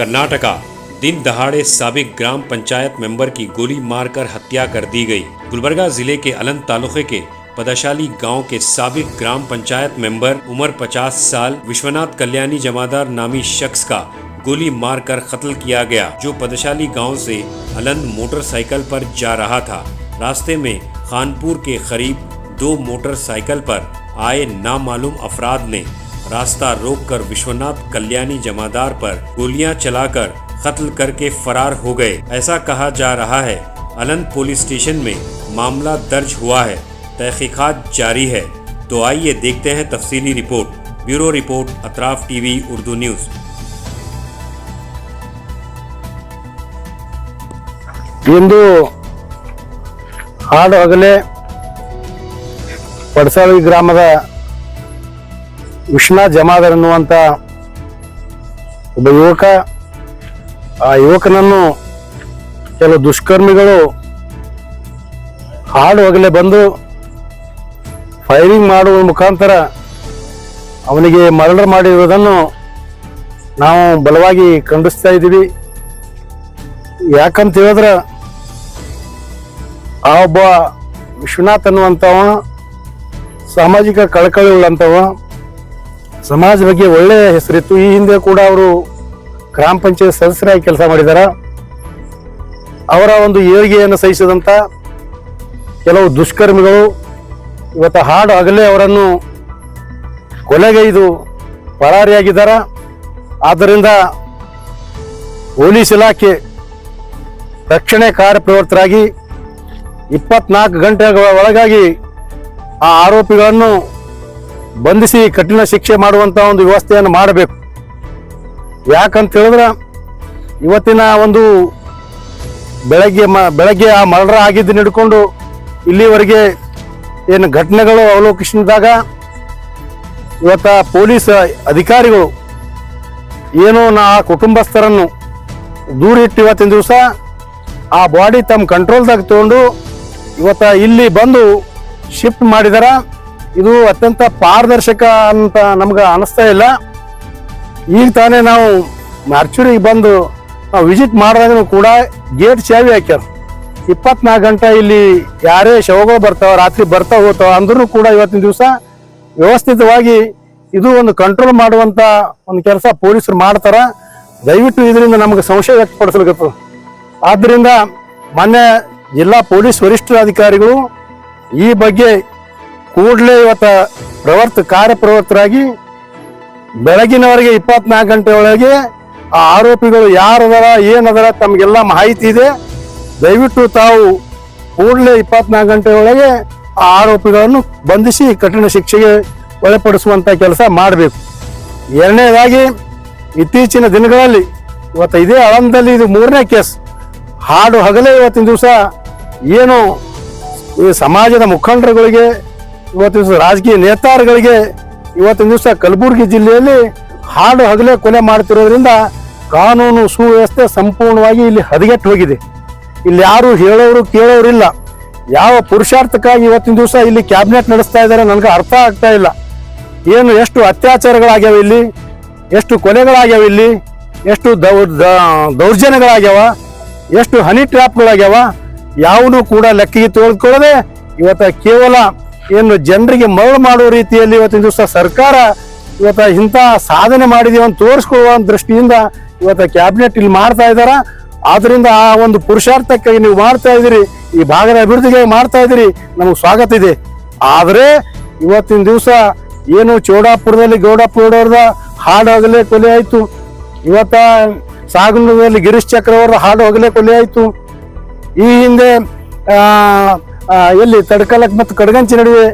कर्नाटका। दिन दहाड़े साबिक ग्राम पंचायत मेंबर की गोली मारकर हत्या कर दी गई। गुलबर्गा जिले के अलंत तालुके के पदाशाली गांव के साबिक ग्राम पंचायत मेंबर उम्र 50 साल विश्वनाथ कल्याणी जमादार नामी शख्स का गोली मारकर कत्ल किया गया, जो पदाशाली गांव से अलंत मोटरसाइकिल पर जा रहा था। रास्ते में खानपुर के करीब 2 मोटरसाइकिल पर आए नामालूम अफराद ने रास्ता रोककर विश्वनाथ कल्याणी जमादार पर गोलियां चलाकर कत्ल करके फरार हो गए, ऐसा कहा जा रहा है। अलंत पुलिस स्टेशन में मामला दर्ज हुआ है, तहकीकात जारी है। तो आइए देखते हैं तफसीली report. Bureau report, Atraf TV Urdu news. ಇಂದು ಹಾಡು ಹಗಲೇ ಪಡಸಾಳಿ ಗ್ರಾಮದ ವಿಶ್ವನಾಥ ಜಮಾದಾರ್ ಅನ್ನುವಂಥ ಒಬ್ಬ ಯುವಕ, ಆ ಯುವಕನನ್ನು ಕೆಲವು ದುಷ್ಕರ್ಮಿಗಳು ಹಾಡು ಹಗಲೇ ಬಂದು ಫೈರಿಂಗ್ ಮಾಡುವ ಮುಖಾಂತರ ಅವನಿಗೆ ಮರ್ಡರ್ ಮಾಡಿರುವುದನ್ನು ನಾವು ಬಲವಾಗಿ ಖಂಡಿಸ್ತಾ ಇದ್ದೀವಿ. ಯಾಕಂತ ಹೇಳಿದ್ರೆ ಆ ಒಬ್ಬ ವಿಶ್ವನಾಥ್ ಅನ್ನುವಂಥವ ಸಾಮಾಜಿಕ ಕಳಕಳಿ ಉಳ್ಳಂಥವ, ಸಮಾಜ ಬಗ್ಗೆ ಒಳ್ಳೆಯ ಹೆಸರಿತ್ತು. ಈ ಹಿಂದೆ ಕೂಡ ಅವರು ಗ್ರಾಮ ಪಂಚಾಯತ್ ಸದಸ್ಯರಾಗಿ ಕೆಲಸ ಮಾಡಿದ್ದಾರೆ. ಅವರ ಒಂದು ಏಳಿಗೆಯನ್ನು ಸಹಿಸಿದಂಥ ಕೆಲವು ದುಷ್ಕರ್ಮಿಗಳು ಇವತ್ತು ಹಾಡು ಹಗಲೇ ಅವರನ್ನು ಕೊಲೆಗೈದು ಪರಾರಿಯಾಗಿದ್ದಾರೆ. ಆದ್ದರಿಂದ ಪೊಲೀಸ್ ಇಲಾಖೆ ರಕ್ಷಣೆ ಕಾರ್ಯಪ್ರವೃತ್ತರಾಗಿ 24 ಗಂಟೆಗಳ ಒಳಗಾಗಿ ಆ ಆರೋಪಿಗಳನ್ನು ಬಂಧಿಸಿ ಕಠಿಣ ಶಿಕ್ಷೆ ಮಾಡುವಂಥ ಒಂದು ವ್ಯವಸ್ಥೆಯನ್ನು ಮಾಡಬೇಕು. ಯಾಕಂತ ಹೇಳಿದ್ರೆ ಇವತ್ತಿನ ಒಂದು ಬೆಳಗ್ಗೆ ಆ ಮರ್ಡರ್ ಆಗಿದ್ದನ್ನು ಹಿಡ್ಕೊಂಡು ಇಲ್ಲಿವರೆಗೆ ಏನು ಘಟನೆಗಳು ಅವಲೋಕಿಸಿದಾಗ ಇವತ್ತ ಪೊಲೀಸ್ ಅಧಿಕಾರಿಗಳು ಏನು ಆ ಕುಟುಂಬಸ್ಥರನ್ನು ದೂರಿಟ್ಟು ಇವತ್ತಿನ ದಿವಸ ಆ ಬಾಡಿ ತಮ್ಮ ಕಂಟ್ರೋಲ್ದಾಗ ತಗೊಂಡು ಇವತ್ತ ಇಲ್ಲಿ ಬಂದು ಶಿಫ್ಟ್ ಮಾಡಿದಾರ. ಇದು ಅತ್ಯಂತ ಪಾರದರ್ಶಕ ಅಂತ ನಮ್ಗೆ ಅನಿಸ್ತಾ ಇಲ್ಲ. ಈಗ ತಾನೇ ನಾವು ಮಾರ್ಚುರಿಗೆ ಬಂದು ನಾವು ವಿಸಿಟ್ ಮಾಡಿದಾಗ ಕೂಡ ಗೇಟ್ ಚಾವಿ ಹಾಕ್ಯಾರ. 24 ಗಂಟೆ ಇಲ್ಲಿ ಯಾರೇ ಶವಗಳು ಬರ್ತಾವ, ರಾತ್ರಿ ಬರ್ತಾ ಹೋಗ್ತಾವ ಅಂದ್ರೂ ಕೂಡ ಇವತ್ತಿನ ದಿವಸ ವ್ಯವಸ್ಥಿತವಾಗಿ ಇದು ಒಂದು ಕಂಟ್ರೋಲ್ ಮಾಡುವಂತ ಒಂದು ಕೆಲಸ ಪೊಲೀಸರು ಮಾಡ್ತಾರ. ದಯವಿಟ್ಟು ಇದರಿಂದ ನಮಗೆ ಸಂಶಯ ವ್ಯಕ್ತಪಡಿಸಲಿಕ್ಕೆ. ಆದ್ದರಿಂದ ಮಾನ್ಯ ಜಿಲ್ಲಾ ಪೊಲೀಸ್ ವರಿಷ್ಠಾಧಿಕಾರಿಗಳು ಈ ಬಗ್ಗೆ ಕೂಡಲೇ ಇವತ್ತು ಕಾರ್ಯಪ್ರವೃತ್ತರಾಗಿ ಬೆಳಗಿನವರೆಗೆ 24 ಗಂಟೆ ಒಳಗೆ ಆ ಆರೋಪಿಗಳು ಯಾರದಾರ ಏನದಾರ ತಮಗೆಲ್ಲ ಮಾಹಿತಿ ಇದೆ. ದಯವಿಟ್ಟು ತಾವು ಕೂಡಲೇ 24 ಗಂಟೆ ಒಳಗೆ ಆ ಆರೋಪಿಗಳನ್ನು ಬಂಧಿಸಿ ಕಠಿಣ ಶಿಕ್ಷೆಗೆ ಒಳಪಡಿಸುವಂತ ಕೆಲಸ ಮಾಡಬೇಕು. ಎರಡನೇದಾಗಿ ಇತ್ತೀಚಿನ ದಿನಗಳಲ್ಲಿ ಇವತ್ತು ಇದೇ ಆಳಂದಲ್ಲಿ ಇದು 3ನೇ ಕೇಸ್. ಹಾಡು ಹಗಲೇ ಇವತ್ತಿನ ದಿವಸ ಏನು ಈ ಸಮಾಜದ ಮುಖಂಡರುಗಳಿಗೆ, ಇವತ್ತಿನ ದಿವಸ ರಾಜಕೀಯ ನೇತಾರಗಳಿಗೆ ಇವತ್ತಿನ ದಿವಸ ಕಲಬುರಗಿ ಜಿಲ್ಲೆಯಲ್ಲಿ ಹಾಡು ಹಗಲೇ ಕೊಲೆ ಮಾಡ್ತಿರೋದ್ರಿಂದ ಕಾನೂನು ಸುವ್ಯವಸ್ಥೆ ಸಂಪೂರ್ಣವಾಗಿ ಇಲ್ಲಿ ಹದಗೆಟ್ಟು ಹೋಗಿದೆ. ಇಲ್ಲಿ ಯಾರು ಹೇಳೋರು ಕೇಳೋರಿಲ್ಲ. ಯಾವ ಪುರುಷಾರ್ಥಕ್ಕಾಗಿ ಇವತ್ತಿನ ದಿವಸ ಇಲ್ಲಿ ಕ್ಯಾಬಿನೆಟ್ ನಡೆಸ್ತಾ ಇದ್ದಾರೆ ನನಗೆ ಅರ್ಥ ಆಗ್ತಾ ಇಲ್ಲ. ಏನು ಎಷ್ಟು ಅತ್ಯಾಚಾರಗಳಾಗ್ಯಾವ ಇಲ್ಲಿ, ಎಷ್ಟು ಕೊಲೆಗಳಾಗ್ಯಾವ ಇಲ್ಲಿ, ಎಷ್ಟು ದೌರ್ಜನ್ಯಗಳಾಗ್ಯಾವ, ಎಷ್ಟು ಹನಿ ಟ್ರ್ಯಾಪ್ಗಳಾಗ್ಯಾವ, ಯಾವುದೂ ಕೂಡ ಲೆಕ್ಕಿಗೆ ತೆಗೆದುಕೊಳ್ಳದೆ ಇವತ್ತು ಕೇವಲ ಏನು ಜನರಿಗೆ ಮರಳು ಮಾಡುವ ರೀತಿಯಲ್ಲಿ ಇವತ್ತಿನ ದಿವಸ ಸರ್ಕಾರ ಇವತ್ತು ಇಂಥ ಸಾಧನೆ ಮಾಡಿದೀವಿ ಅಂತ ತೋರಿಸ್ಕೊಳ್ಳುವ ದೃಷ್ಟಿಯಿಂದ ಇವತ್ತು ಕ್ಯಾಬಿನೆಟ್ ಇಲ್ಲಿ ಮಾಡ್ತಾ ಇದ್ದಾರ. ಆದ್ರಿಂದ ಆ ಒಂದು ಪುರುಷಾರ್ಥಕ್ಕಾಗಿ ನೀವು ಮಾಡ್ತಾ ಇದ್ದೀರಿ, ಈ ಭಾಗದ ಅಭಿವೃದ್ಧಿಗೆ ಮಾಡ್ತಾ ಇದ್ದೀರಿ, ನಮಗೆ ಸ್ವಾಗತ ಇದೆ. ಆದರೆ ಇವತ್ತಿನ ದಿವಸ ಏನು ಚೌಡಾಪುರದಲ್ಲಿ ಗೌಡಪ್ಪನವರದ ಹಾಡು ಹಗಲೇ ಕೊಲೆ ಆಯಿತು, ಇವತ್ತ ಸಾಗನೂರಲ್ಲಿ ಗಿರೀಶ್ ಚಕ್ರವರ ಹಾಡು ಹಗಲೇ ಕೊಲೆ ಆಯಿತು. ಈ ಹಿಂದೆ ಎಲ್ಲಿ ತಡ್ಕಲಕ್ ಮತ್ತು ಕಡಗಂಚಿ ನಡುವೆ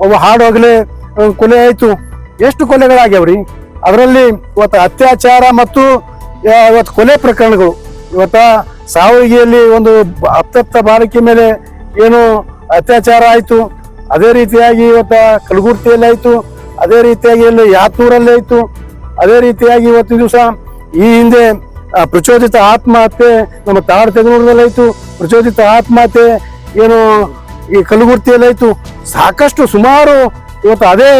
ಒಬ್ಬ ಹಾಡು ಹಗಲೇ ಕೊಲೆ ಆಯಿತು. ಎಷ್ಟು ಕೊಲೆಗಳಾಗ್ಯಾವ್ರಿ. ಅದರಲ್ಲಿ ಇವತ್ತು ಅತ್ಯಾಚಾರ ಮತ್ತು ಇವತ್ತು ಕೊಲೆ ಪ್ರಕರಣಗಳು. ಇವತ್ತ ಸಾವಗಿಯಲ್ಲಿ ಒಂದು ಅಪ್ತಪ್ತ ಬಾಲಕಿ ಮೇಲೆ ಏನು ಅತ್ಯಾಚಾರ ಆಯಿತು, ಅದೇ ರೀತಿಯಾಗಿ ಇವತ್ತ ಕಲಗುರ್ತಿಯಲ್ಲಿ ಆಯಿತು, ಅದೇ ರೀತಿಯಾಗಿ ಇಲ್ಲಿ ಯಾತೂರಲ್ಲಿ ಆಯಿತು, ಅದೇ ರೀತಿಯಾಗಿ ಇವತ್ತಿನ ದಿವಸ ಈ ಹಿಂದೆ ಪ್ರಚೋದಿತ ಆತ್ಮಹತ್ಯೆ ನಮ್ಮ ತಾಳತೆಗನೂರದಲ್ಲಿ ಆಯಿತು, ಪ್ರಚೋದಿತ ಆತ್ಮಹತ್ಯೆ ಏನು ಈ ಕಲಗುರ್ತಿಯಲ್ಲಿ ಆಯಿತು. ಸಾಕಷ್ಟು ಸುಮಾರು ಇವತ್ತು ಅದೇ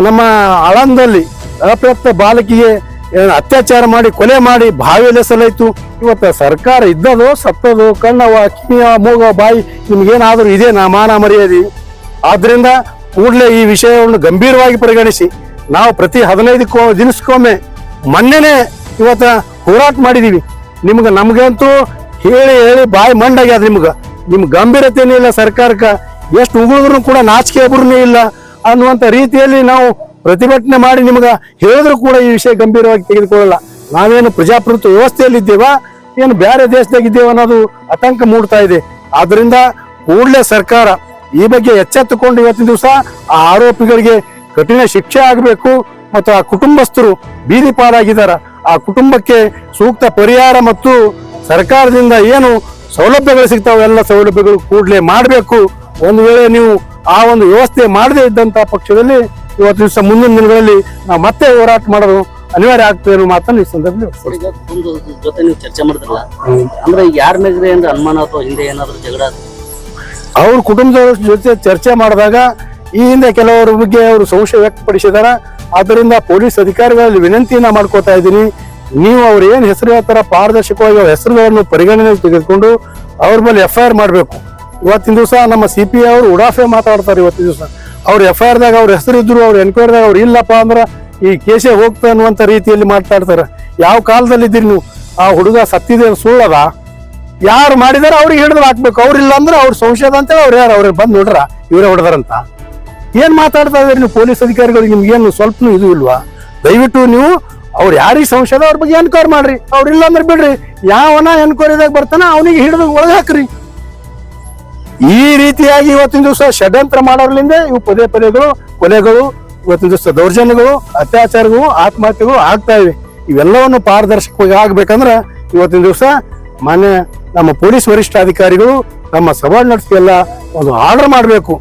ನಮ್ಮ ಆಳಂದಲ್ಲಿ ಅಪ್ರಾಪ್ತ ಬಾಲಕಿಗೆ ಏನು ಅತ್ಯಾಚಾರ ಮಾಡಿ ಕೊಲೆ ಮಾಡಿ ಬಾವಿಯಲ್ಲಿ ಎಸೆಲಾಯ್ತು. ಇವತ್ತು ಸರ್ಕಾರ ಇದ್ದದು ಸತ್ತದು ಕಣ್ಣವ ಕಿವಿಯ ಮೂಗ ಬಾಯಿ ನಿಮ್ಗೇನಾದ್ರೂ ಇದೆ ಮಾನ ಮರ್ಯಾದೆ. ಆದ್ರಿಂದ ಕೂಡಲೇ ಈ ವಿಷಯವನ್ನು ಗಂಭೀರವಾಗಿ ಪರಿಗಣಿಸಿ ನಾವು ಪ್ರತಿ 15 ದಿನಕ್ಕೊಮ್ಮೆ ಮೊನ್ನೆನೆ ಇವತ್ತ ಹೋರಾಟ ಮಾಡಿದೀವಿ. ನಮ್ಗಂತೂ ಹೇಳಿ ಹೇಳಿ ಬಾಯಿ ಮಂಡಾಗ್ಯದ. ನಿಮ್ ಗಂಭೀರತೆನೇ ಇಲ್ಲ. ಸರ್ಕಾರಕ್ಕೆ ಎಷ್ಟು ಉಗುಳಿದ್ರು ಕೂಡ ನಾಚಿಕೆ ಒಬ್ರನೇ ಇಲ್ಲ ಅನ್ನುವಂಥ ರೀತಿಯಲ್ಲಿ ನಾವು ಪ್ರತಿಭಟನೆ ಮಾಡಿ ನಿಮ್ಗೆ ಹೇಳಿದ್ರು ಕೂಡ ಈ ವಿಷಯ ಗಂಭೀರವಾಗಿ ತೆಗೆದುಕೊಳ್ಳಲ್ಲ. ನಾವೇನು ಪ್ರಜಾಪ್ರಭುತ್ವ ವ್ಯವಸ್ಥೆಯಲ್ಲಿದ್ದೇವಾ ಏನು ಬೇರೆ ದೇಶದಾಗಿದ್ದೇವ ಅನ್ನೋದು ಆತಂಕ ಮೂಡ್ತಾ ಇದೆ. ಆದ್ರಿಂದ ಕೂಡಲೇ ಸರ್ಕಾರ ಈ ಬಗ್ಗೆ ಎಚ್ಚೆತ್ತುಕೊಂಡು ಇವತ್ತಿನ ದಿವಸ ಆ ಆರೋಪಿಗಳಿಗೆ ಕಠಿಣ ಶಿಕ್ಷೆ ಆಗಬೇಕು ಮತ್ತು ಆ ಕುಟುಂಬಸ್ಥರು ಬೀದಿ ಪಾಲಾಗಿದ್ದಾರೆ. ಆ ಕುಟುಂಬಕ್ಕೆ ಸೂಕ್ತ ಪರಿಹಾರ ಮತ್ತು ಸರ್ಕಾರದಿಂದ ಏನು ಸೌಲಭ್ಯಗಳು ಸಿಗ್ತಾವೆ ಎಲ್ಲ ಸೌಲಭ್ಯಗಳು ಕೂಡಲೇ ಮಾಡಬೇಕು. ಒಂದು ವೇಳೆ ನೀವು ಆ ಒಂದು ವ್ಯವಸ್ಥೆ ಮಾಡದೇ ಇದ್ದಂತ ಪಕ್ಷದಲ್ಲಿ ಇವತ್ತು ದಿವಸ ಮುಂದಿನ ದಿನಗಳಲ್ಲಿ ನಾವು ಮತ್ತೆ ಹೋರಾಟ ಮಾಡೋದು ಅನಿವಾರ್ಯ ಆಗ್ತದೆ ಅನ್ನೋ ಮಾತನ್ನು ಈ ಸಂದರ್ಭದಲ್ಲಿ ಜೊತೆ ನೀವು ಚರ್ಚೆ ಮಾಡಿದ್ರಲ್ಲ, ಅಂದ್ರೆ ಯಾರ ಮೇಲೆ ಏನಾದ್ರು ಅನುಮಾನ ಅಥವಾ ಹಿಂದೆ ಏನಾದ್ರು ಜಗಳ ಅವ್ರ ಕುಟುಂಬದವ್ರ ಜೊತೆ ಚರ್ಚೆ ಮಾಡಿದಾಗ ಈ ಹಿಂದೆ ಕೆಲವರ ಬಗ್ಗೆ ಅವರು ಸಂಶಯ ವ್ಯಕ್ತಪಡಿಸಿದಾರ. ಆದ್ದರಿಂದ ಪೊಲೀಸ್ ಅಧಿಕಾರಿಗಳಲ್ಲಿ ವಿನಂತಿಯನ್ನ ಮಾಡ್ಕೋತಾ ಇದ್ದೀನಿ, ನೀವು ಅವ್ರು ಏನ್ ಹೆಸರು ಹೇಳ್ತಾರ ಪಾರದರ್ಶಕವಾಗಿ ಅವ್ರ ಹೆಸರುಗಳನ್ನು ಪರಿಗಣನೆ ತೆಗೆದುಕೊಂಡು ಅವ್ರ ಮೇಲೆ FIR ಮಾಡಬೇಕು. ಇವತ್ತಿನ ದಿವಸ ನಮ್ಮ CP ಅವರು ಉಡಾಫೆ ಮಾತಾಡ್ತಾರೆ. ಇವತ್ತಿನ ದಿವಸ ಅವ್ರ FIR ದಾಗ ಅವ್ರ ಹೆಸರು ಇದ್ರು ಅವ್ರ ಎನ್ಕ್ವೈರಿದಾಗ ಅವ್ರು ಇಲ್ಲಪ್ಪ ಅಂದ್ರ ಈ ಕೇಸೇ ಹೋಗ್ತಾ ಅನ್ನುವಂತ ರೀತಿಯಲ್ಲಿ ಮಾತಾಡ್ತಾರೆ. ಯಾವ ಕಾಲದಲ್ಲಿ ಇದ್ದೀರಿ ನೀವು? ಆ ಹುಡುಗ ಸತ್ತಿದೆ ಸುಳ್ಳದ, ಯಾರು ಮಾಡಿದಾರ ಅವ್ರಿಗೆ ಹಿಡಿದು ಹಾಕ್ಬೇಕು. ಅವ್ರಿಲ್ಲ ಅಂದ್ರೆ ಅವ್ರ ಸಂಶಯದ ಅಂತೇಳಿ ಅವ್ರು ಯಾರು ಅವ್ರಿಗೆ ಬಂದು ನೋಡ್ರ ಇವರೇ ಹೊಡೆದಾರಂತ ಏನ್ ಮಾತಾಡ್ತಾ ಇದ್ರಿ ನೀವು ಪೊಲೀಸ್ ಅಧಿಕಾರಿಗಳಿಗೆ? ನಿಮ್ಗೇನು ಸ್ವಲ್ಪನೂ ಇದು ಇಲ್ವಾ? ದಯವಿಟ್ಟು ನೀವು ಅವ್ರು ಯಾರಿಗೆ ಸಂಶಯದ ಅವ್ರ ಬಗ್ಗೆ ಎನ್ಕ್ವೈರಿ ಮಾಡ್ರಿ. ಅವ್ರಿಲ್ಲ ಅಂದ್ರೆ ಬಿಡ್ರಿ. ಯಾವನ ಎನ್ಕ್ವೈರಿದಾಗ ಬರ್ತಾನ ಅವನಿಗೆ ಹಿಡಿದು ಒಳಗೆ ಹಾಕ್ರಿ. ಈ ರೀತಿಯಾಗಿ ಇವತ್ತಿನ ದಿವಸ ಷಡ್ಯಂತ್ರ ಮಾಡೋದ್ರಿಂದ ಇವು ಪದೇ ಪದೇಗಳು ಕೊಲೆಗಳು, ಇವತ್ತಿನ ದಿವಸ ದೌರ್ಜನ್ಯಗಳು, ಅತ್ಯಾಚಾರಗಳು, ಆತ್ಮಹತ್ಯೆಗಳು ಆಗ್ತಾ ಇವೆ. ಇವೆಲ್ಲವನ್ನು ಪಾರದರ್ಶಕವಾಗಿ ಆಗ್ಬೇಕಂದ್ರ ಇವತ್ತಿನ ದಿವಸ ಮಾನ್ಯ ನಮ್ಮ ಪೊಲೀಸ್ ವರಿಷ್ಠಾಧಿಕಾರಿಗಳು ನಮ್ಮ ಸಬಾರ್ಡಿನೇಟ್ಸ್ಗೆಲ್ಲ ಒಂದು ಆರ್ಡರ್ ಮಾಡಬೇಕು.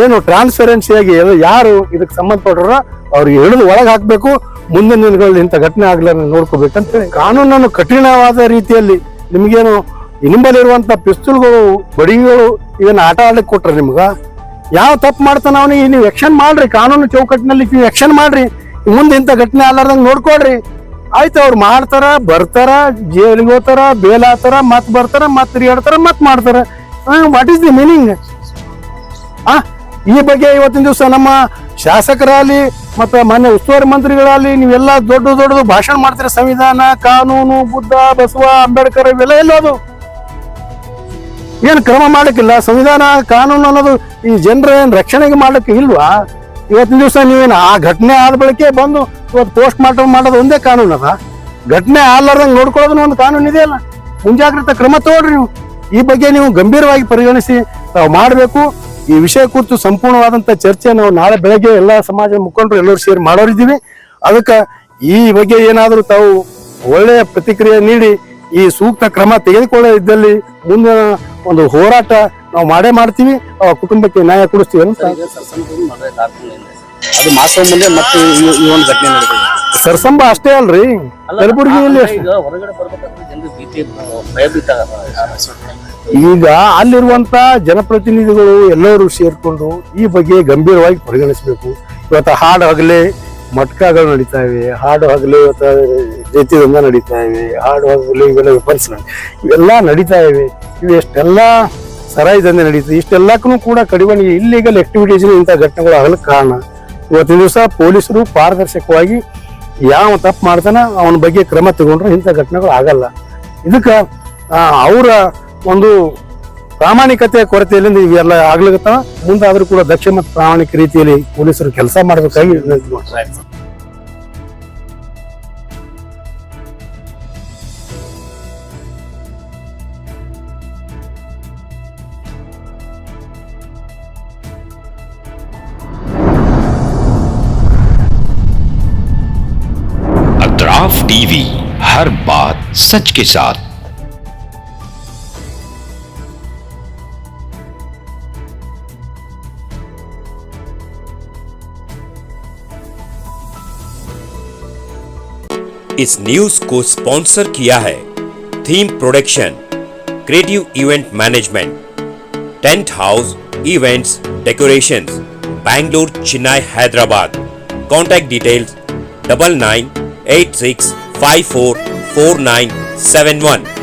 ಏನು ಟ್ರಾನ್ಸ್ಪರೆನ್ಸಿಯಾಗಿ ಯಾರು ಇದಕ್ಕೆ ಸಂಬಂಧಪಟ್ಟರ ಅವ್ರಿಗೆ ಹಿಡಿದು ಒಳಗೆ ಹಾಕ್ಬೇಕು. ಮುಂದಿನ ದಿನಗಳಲ್ಲಿ ಇಂಥ ಘಟನೆ ಆಗ್ಲಾರ ನೋಡ್ಕೋಬೇಕಂತ ಹೇಳಿ ಕಾನೂನನ್ನು ಕಠಿಣವಾದ ರೀತಿಯಲ್ಲಿ ನಿಮ್ಗೇನು ನಿಂಬಲ್ಲಿರುವಂತ ಪಿಸ್ತೂಲ್ಗಳು, ಬಡಿಗಳು ಇವನ್ನ ಆಟ ಆಡ್ಲಿಕ್ಕೆ ಕೊಟ್ರೆ ನಿಮ್ಗ ಯಾವ ತಪ್ಪು ಮಾಡ್ತಾನ ಅವನಿಗೆ ನೀವು ಆಕ್ಷನ್ ಮಾಡ್ರಿ. ಕಾನೂನು ಚೌಕಟ್ಟಿನಲ್ಲಿ ನೀವು ಆಕ್ಷನ್ ಮಾಡ್ರಿ. ಮುಂದೆ ಇಂಥ ಘಟನೆ ಆಗ್ಲಾರ್ದಂಗೆ ನೋಡ್ಕೊಡ್ರಿ. ಆಯ್ತು, ಅವ್ರು ಮಾಡ್ತಾರ, ಬರ್ತಾರ, ಜೈಲಿಗೆ ಹೋಗ್ತಾರ, ಬೇಲ್ ಹಾಕ್ತಾರ, ಮತ್ ಬರ್ತಾರ, ಮತ್ ತಿರುಗಾಡ್ತಾರ, ಮತ್ ಮಾಡ್ತಾರ. What is the meaning? ಈ ಬಗ್ಗೆ ಇವತ್ತಿನ ದಿವಸ ನಮ್ಮ ಶಾಸಕರಾಗಲಿ ಮತ್ತೆ ಮಾನ್ಯ ಉಸ್ತುವಾರಿ ಮಂತ್ರಿಗಳಾಗಲಿ ನೀವೆಲ್ಲ ದೊಡ್ಡದು ಭಾಷಣ ಮಾಡ್ತೀರ. ಸಂವಿಧಾನ, ಕಾನೂನು, ಬುದ್ಧ, ಬಸವ, ಅಂಬೇಡ್ಕರ್ ಇವೆಲ್ಲ ಎಲ್ಲೋದು ಏನ್ ಕ್ರಮ ಮಾಡಕ್ಕಿಲ್ಲ. ಸಂವಿಧಾನ ಕಾನೂನು ಅನ್ನೋದು ಈ ಜನರ ಏನ್ ರಕ್ಷಣೆಗೆ ಮಾಡಕ್ಕೆ ಇಲ್ವಾ? ಇವತ್ತಿನ ದಿವಸ ನೀವೇನು ಆ ಘಟನೆ ಆದ ಬಳಿಕೆ ಬಂದು ಇವತ್ತು ಪೋಸ್ಟ್ ಮಾರ್ಟಮ್ ಮಾಡೋದು ಒಂದೇ ಕಾನೂನು ಅದ? ಘಟನೆ ಆಗ್ಲಾರ್ದಂಗೆ ನೋಡ್ಕೊಳ್ಳೋದನ್ನ ಒಂದು ಕಾನೂನು ಇದೆಯಲ್ಲ. ಮುಂಜಾಗ್ರತಾ ಕ್ರಮ ತಗೊಳ್ರಿ. ನೀವು ಈ ಬಗ್ಗೆ ನೀವು ಗಂಭೀರವಾಗಿ ಪರಿಗಣಿಸಿ ತಾವು ಮಾಡಬೇಕು. ಈ ವಿಷಯ ಕುರಿತು ಸಂಪೂರ್ಣವಾದಂತ ಚರ್ಚೆ ನಾವು ನಾಳೆ ಬೆಳಗ್ಗೆ ಎಲ್ಲ ಸಮಾಜದ ಮುಖಂಡರು ಎಲ್ಲರೂ ಸೇರಿ ಮಾಡೋರಿದ್ದೀವಿ. ಅದಕ್ಕೆ ಈ ಬಗ್ಗೆ ಏನಾದರೂ ತಾವು ಒಳ್ಳೆಯ ಪ್ರತಿಕ್ರಿಯೆ ನೀಡಿ ಈ ಸೂಕ್ತ ಕ್ರಮ ತೆಗೆದುಕೊಳ್ಳದಿದ್ದಲ್ಲಿ ಮುಂದಿನ ಒಂದು ಹೋರಾಟ ನಾವು ಮಾಡೇ ಮಾಡ್ತೀವಿ. ಆ ಕುಟುಂಬಕ್ಕೆ ನ್ಯಾಯ ಕೊಡಿಸ್ತೀವಿ ಅಂತ. ಅದು ಮಾಸವ ಮುಂದೆ ಮತ್ತೆ ಈ ಒಂದು ಘಟನೆ ನಡೆದಿದೆ. ಸರ್ಸಂಬ ಅಷ್ಟೇ ಅಲ್ರಿ, ಕಲಬುರಗಿಯಲ್ಲಿ ಈಗ ಹೊರಗಡೆ ಬರ್ಬೇಕಂದ್ರೆ ಜನರು ಭೀತಿ ಭಯಭೀತ. ಈಗ ಅಲ್ಲಿರುವಂತ ಜನಪ್ರತಿನಿಧಿಗಳು ಎಲ್ಲರೂ ಸೇರ್ಕೊಂಡು ಈ ಬಗ್ಗೆ ಗಂಭೀರವಾಗಿ ಪರಿಗಣಿಸಬೇಕು. ಇವತ್ತು ಹಾಡು ಹಗಲೇ ಮಟ್ಕಗಳು ನಡೀತಾ ಇವೆ, ಹಾಡು ಹಗಲೇ ಇವತ್ತು ಜೈತಿದಂಗ ನಡೀತಾ ಇವೆ, ಹಾಡು ಹಗಲೇ ಇವೆಲ್ಲ ವಿಪನ್ಸ್ ಇವೆಲ್ಲ ನಡೀತಾ ಇವೆ. ಇವು ಎಷ್ಟೆಲ್ಲ ಸರಾಯಿ ದಂಧೆ ನಡೀತದೆ. ಇಷ್ಟೆಲ್ಲಕ್ಕೂ ಕೂಡ ಕಡಿವಾಣಿಗೆ ಇಲ್ಲಿಗಲ್ ಆಕ್ಟಿವಿಟೀಸ್ ಇಂಥ ಘಟನೆಗಳು ಆಗಲಿಕ್ಕೆ ಕಾರಣ. ಇವತ್ತಿನ ದಿವಸ ಪೊಲೀಸರು ಪಾರದರ್ಶಕವಾಗಿ ಯಾವ ತಪ್ಪು ಮಾಡ್ತಾನ ಅವನ ಬಗ್ಗೆ ಕ್ರಮ ತಗೊಂಡ್ರೆ ಇಂಥ ಘಟನೆಗಳು ಆಗಲ್ಲ. ಇದಕ್ಕೆ ಅವರ ಒಂದು ಪ್ರಾಮಾಣಿಕತೆ ಕೊರತೆಯಲ್ಲಿ ಇವೆಲ್ಲ ಆಗ್ಲಿಕತ್ತಾವ. ಮುಂದಾದ್ರೂ ಕೂಡ ದಕ್ಷ ಮತ್ತು ಪ್ರಾಮಾಣಿಕ ರೀತಿಯಲ್ಲಿ ಪೊಲೀಸರು ಕೆಲಸ ಮಾಡಬೇಕಾಗಿ ವಿನಂತಿ ಮಾಡ್ತಾರೆ. अतराफ टीवी, हर बात सच के साथ। इस न्यूज को स्पॉन्सर किया है theme production, creative event management, tent house events decorations, Bangalore, Chennai, Hyderabad. Contact details 99 86544971.